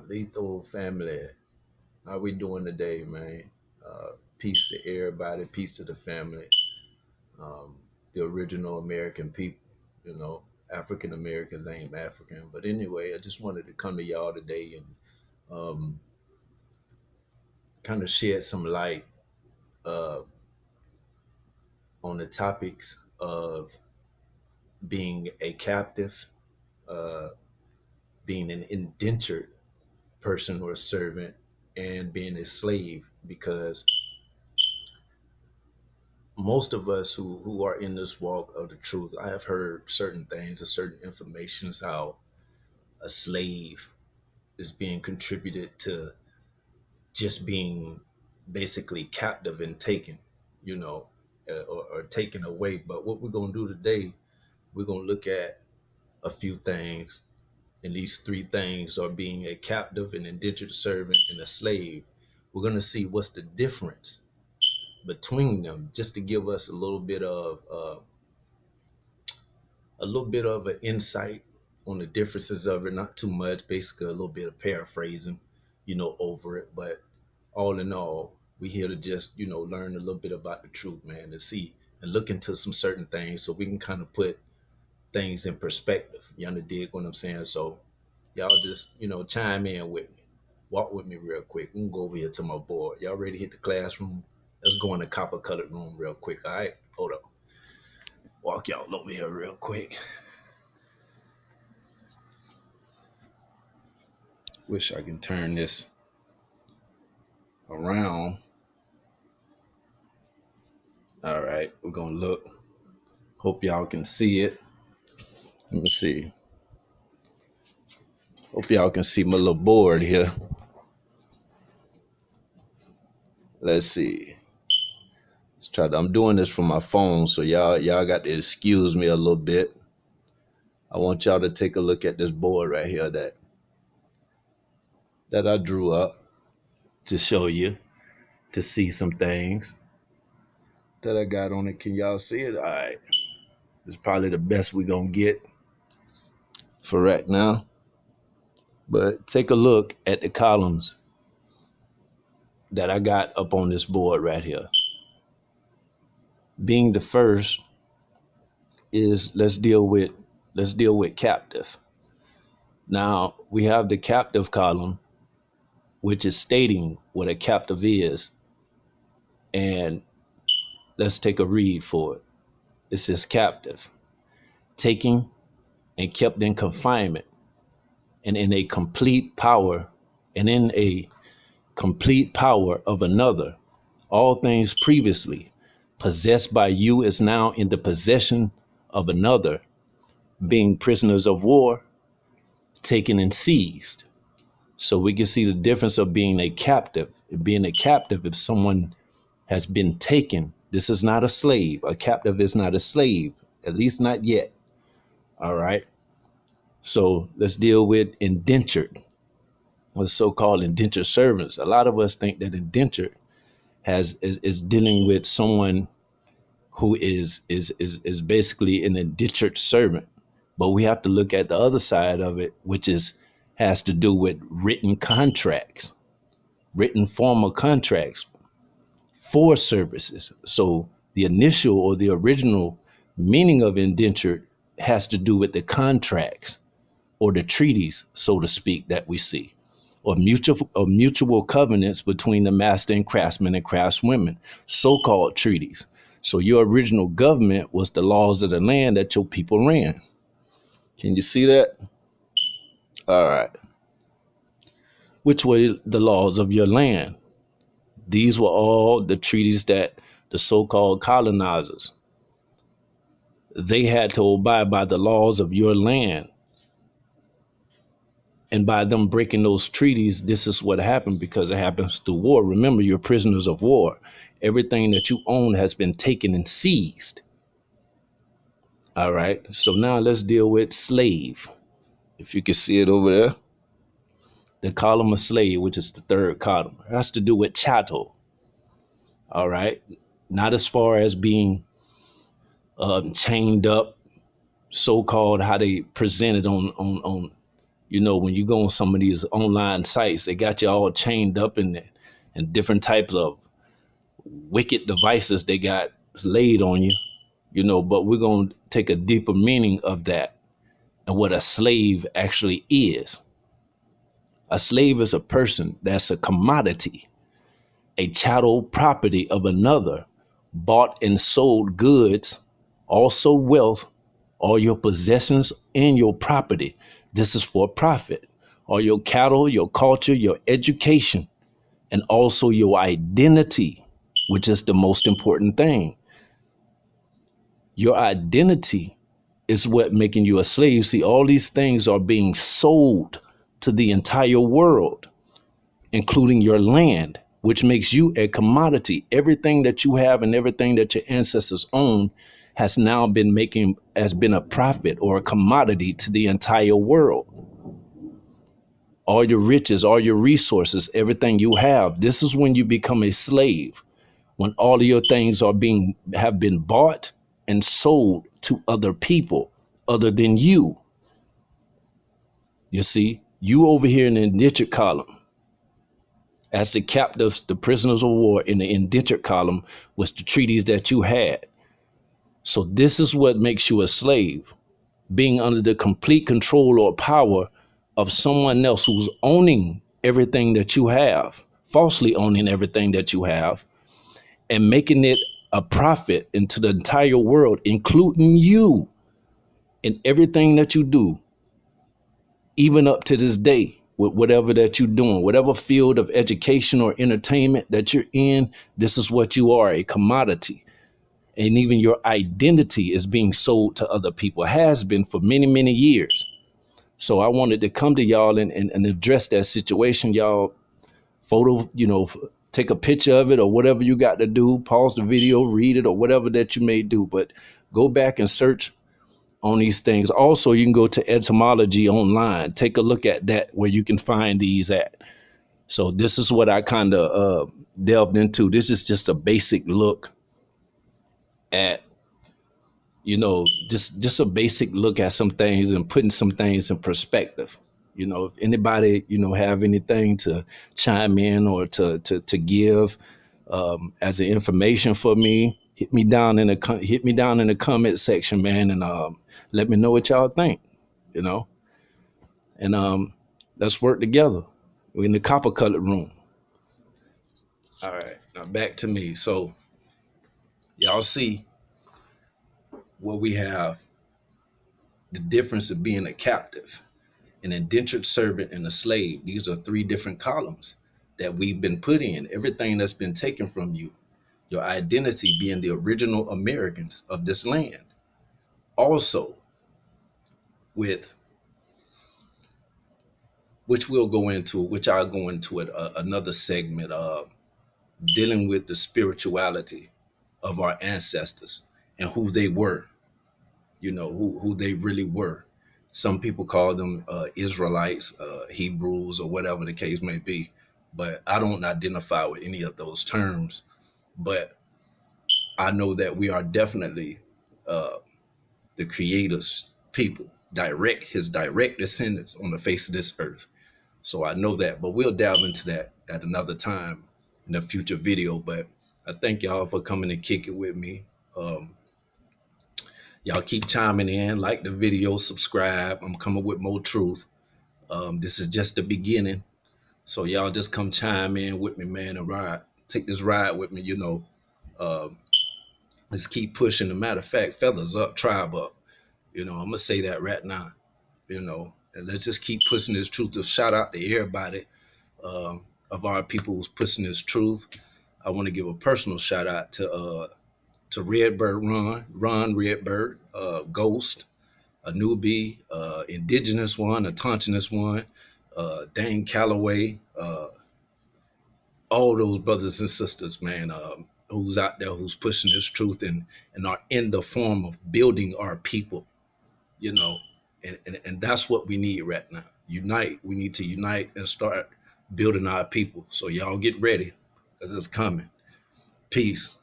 Lethal family, how we doing today, man? Peace to everybody, peace to the family, um, the original American people, you know, African Americans ain't African. But anyway, I just wanted to come to y'all today and um, kind of shed some light uh, on the topics of being a captive, uh, being an indentured person or a servant, and being a slave because most of us who are in this walk of the truth, I have heard certain things or certain informations how a slave is being contributed to just being basically captive and taken, you know, or taken away. But what we're gonna do today, we're gonna look at a few things, and these three things are being a captive, an indentured servant, and a slave. We're gonna see what's the difference between them, just to give us a little bit of an insight on the differences of it. Not too much, basically a little bit of paraphrasing, over it. But all in all, we here to just learn a little bit about the truth, man, to see and look into some certain things so we can kind of put things in perspective. You dig what I'm saying? So y'all just chime in with me, walk with me real quick. We can go over here to my board. Y'all ready to hit the classroom? Let's go in the copper colored room real quick. All right, hold up. Walk y'all over here real quick. Wish I can turn this around. All right, we're gonna look. Hope y'all can see it. Let me see. Hope y'all can see my little board here. Let's see. Let's try to. I'm doing this from my phone, so y'all got to excuse me a little bit. I want y'all to take a look at this board right here that I drew up to show you, to see some things that I got on it. Can y'all see it? All right. It's probably the best we're gonna get for right now. But take a look at the columns that I got up on this board right here. Being the first is let's deal with captive. Now we have the captive column, which is stating what a captive is, and let's take a read for it. It says captive, taking and kept in confinement and in a complete power and in a complete power of another. All things previously possessed by you is now in the possession of another, being prisoners of war, taken and seized. So we can see the difference of being a captive. Being a captive, if someone has been taken, this is not a slave. A captive is not a slave, at least not yet. All right. So let's deal with indentured, or so-called indentured servants. A lot of us think that indentured is dealing with someone who is basically an indentured servant. But we have to look at the other side of it, which has to do with written contracts, written formal contracts for services. So the initial or the original meaning of indentured has to do with the contracts or the treaties, so to speak, that we see, or mutual covenants between the master and craftswomen, so-called treaties. So your original government was the laws of the land that your people ran. Can you see that? All right. Which were the laws of your land? These were all the treaties that the so-called colonizers, they had to abide by the laws of your land. And by them breaking those treaties, this is what happened, because it happens through war. Remember, you're prisoners of war. Everything that you own has been taken and seized. All right. So now let's deal with slave. If you can see it over there, the column of slave, which is the third column, it has to do with chattel. All right. Not as far as being chained up, so-called how they presented on You know, when you go on some of these online sites, they got you all chained up in it and different types of wicked devices they got laid on you, you know, but we're going to take a deeper meaning of that and what a slave actually is. A slave is a person that's a commodity, a chattel property of another, bought and sold goods, also wealth, all your possessions and your property. This is for profit. All your cattle, your culture, your education, and also your identity, which is the most important thing. Your identity is what making you a slave. See, all these things are being sold to the entire world, including your land, which makes you a commodity. Everything that you have and everything that your ancestors own has been a profit or a commodity to the entire world. All your riches, all your resources, everything you have. This is when you become a slave, when all of your things have been bought and sold to other people other than you. You see, you over here in the indentured column, as the captives, the prisoners of war in the indentured column was the treaties that you had. So this is what makes you a slave, being under the complete control or power of someone else who's owning everything that you have, falsely owning everything that you have, and making it a profit into the entire world, including you in everything that you do, even up to this day, with whatever that you're doing, whatever field of education or entertainment that you're in, this is what you are, a commodity. And even your identity is being sold to other people, has been for many, many years. So I wanted to come to y'all and address that situation. Y'all photo, take a picture of it or whatever you got to do, pause the video, read it or whatever that you may do, but go back and search on these things. Also, you can go to etymology online, take a look at that where you can find these at. So this is what I kind of delved into. This is just a basic look at, just a basic look at some things and putting some things in perspective. If anybody, have anything to chime in or to give as an information for me, hit me down in the comment section, man, and let me know what y'all think, you know, and let's work together. We're in the copper colored room. All right, now back to me. So y'all see what we have, the difference of being a captive, an indentured servant, and a slave. These are three different columns that we've been put in. Everything that's been taken from you, your identity being the original Americans of this land. Also, with which we'll go into, which I'll go into it another segment of dealing with the spirituality of our ancestors and who they were, who they really were. Some people call them Israelites, Hebrews, or whatever the case may be. But I don't identify with any of those terms. But I know that we are definitely uh, the Creator's people, his direct descendants on the face of this earth. So I know that. But we'll delve into that at another time in a future video. But I thank y'all for coming to kick it with me. Y'all keep chiming in, like the video, subscribe. I'm coming with more truth. This is just the beginning. So y'all just come chime in with me, man, and take this ride with me, Um, let's keep pushing. As a matter of fact, feathers up, tribe up. I'm gonna say that right now, and let's just keep pushing this truth. To shout out to everybody of our people who's pushing this truth. I want to give a personal shout out to Redbird Ron Redbird, Ghost, a newbie, indigenous one, a Tontonist one, Dane Calloway, all those brothers and sisters, man, who's out there, who's pushing this truth and are in the form of building our people, you know, and that's what we need right now. Unite. We need to unite and start building our people. So y'all get ready because it's coming. Peace.